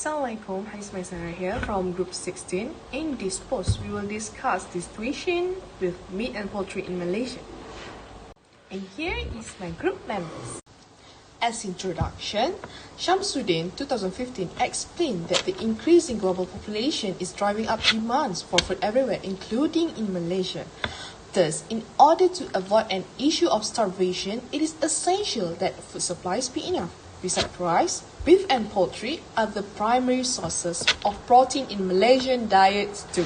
Assalamualaikum, Haismai Sarah here from Group 16. In this post, we will discuss the situation with meat and poultry in Malaysia. And here is my group members. As introduction, Shamsuddin 2015 explained that the increasing global population is driving up demands for food everywhere, including in Malaysia. Thus, in order to avoid an issue of starvation, it is essential that food supplies be enough. Besides rice, beef and poultry are the primary sources of protein in Malaysian diets too.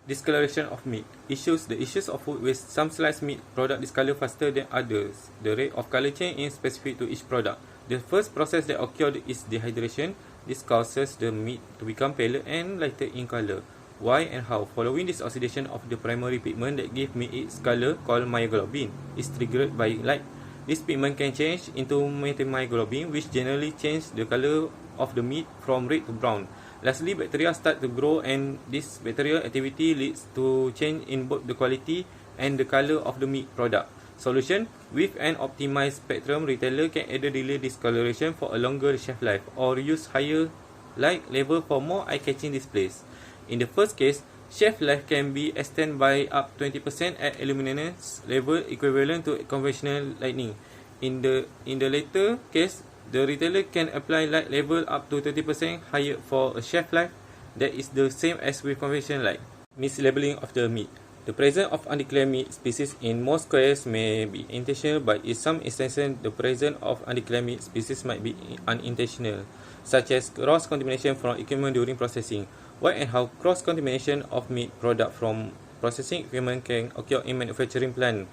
Discoloration of meat. The issues of food waste. Some sliced meat product discolor faster than others. The rate of color change is specific to each product. The first process that occurs is dehydration. This causes the meat to become paler and lighter in color. Why and how? Following this oxidation of the primary pigment that gives meat its color, called myoglobin, is triggered by light. This pigment can change into metamyoglobin, which generally changes the color of the meat from red to brown. Lastly, bacteria start to grow, and this bacterial activity leads to change in both the quality and the color of the meat product. Solution: with an optimized spectrum, retailer can either delay discoloration for a longer shelf life or use higher light level for more eye-catching displays. In the first case, shelf life can be extended by up 20% at luminance level equivalent to conventional lighting. In the latter case, the retailer can apply light level up to 30% higher for a shelf life that is the same as with conventional light. Mislabeling of the meat. The presence of undeclared meat species in most squares may be intentional, but in some instances, the presence of undeclared meat species might be unintentional, such as cross-contamination from equipment during processing. Why and how cross-contamination of meat product from processing equipment can occur in manufacturing plant,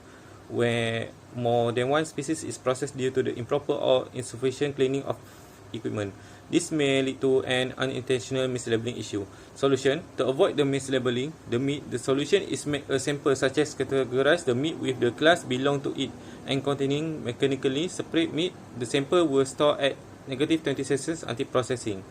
where more than one species is processed due to the improper or insufficient cleaning of equipment. This may lead to an unintentional mislabeling issue. Solution: to avoid the mislabeling, the solution is make a sample such as categorize the meat with the class belong to it and containing mechanically separate meat. The sample will store at -20°C until processing.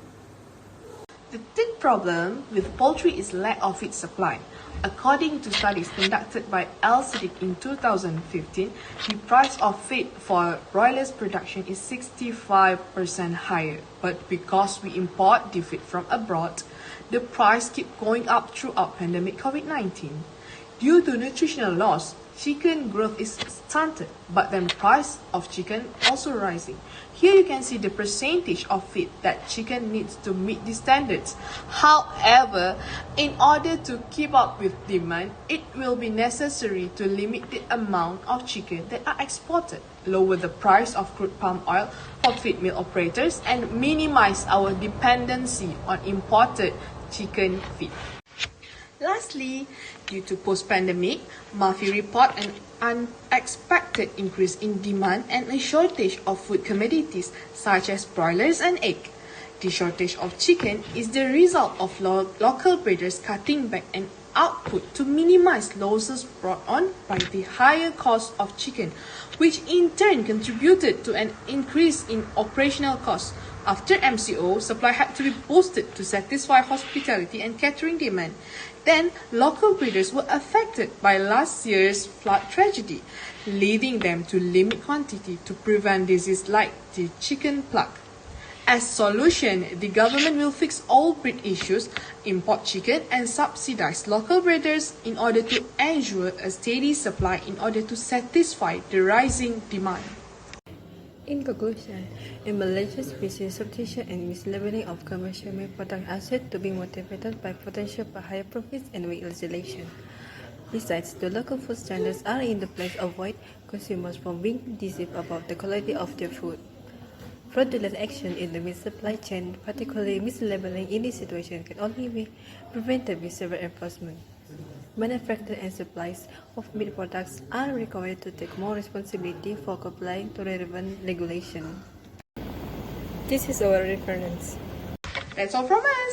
The third problem with poultry is lack of feed supply. According to studies conducted by Al-Siddiq in 2015, the price of feed for broilers production is 65% higher. But because we import the feed from abroad, the price keep going up throughout pandemic COVID-19. Due to nutritional loss, chicken growth is stunted, but then price of chicken also rising. Here you can see the percentage of feed that chicken needs to meet the standards. However, in order to keep up with demand, it will be necessary to limit the amount of chicken that are exported, lower the price of crude palm oil for feed mill operators, and minimize our dependency on imported chicken feed. Lastly, due to post-pandemic, MAFI report an unexpected increase in demand and a shortage of food commodities such as broilers and egg. The shortage of chicken is the result of local breeders cutting back on output to minimize losses brought on by the higher cost of chicken, which in turn contributed to an increase in operational costs. After MCO, supply had to be boosted to satisfy hospitality and catering demand. Then, local breeders were affected by last year's flood tragedy, leading them to limit quantity to prevent disease like the chicken plague. As solution, the government will fix all breed issues, import chicken, and subsidize local breeders in order to ensure a steady supply in order to satisfy the rising demand. In conclusion, in Malaysia, species substitution and mislabeling of commercial meat products are said to be motivated by potential for higher profits and weak legislation. Besides, the local food standards are in the place avoid consumers from being deceived about the quality of their food. Fraudulent action in the meat supply chain, particularly mislabeling in this situation, can only be prevented with severe enforcement. Manufacturers and suppliers of meat products are required to take more responsibility for complying to relevant regulation. This is our reference. That's all from us.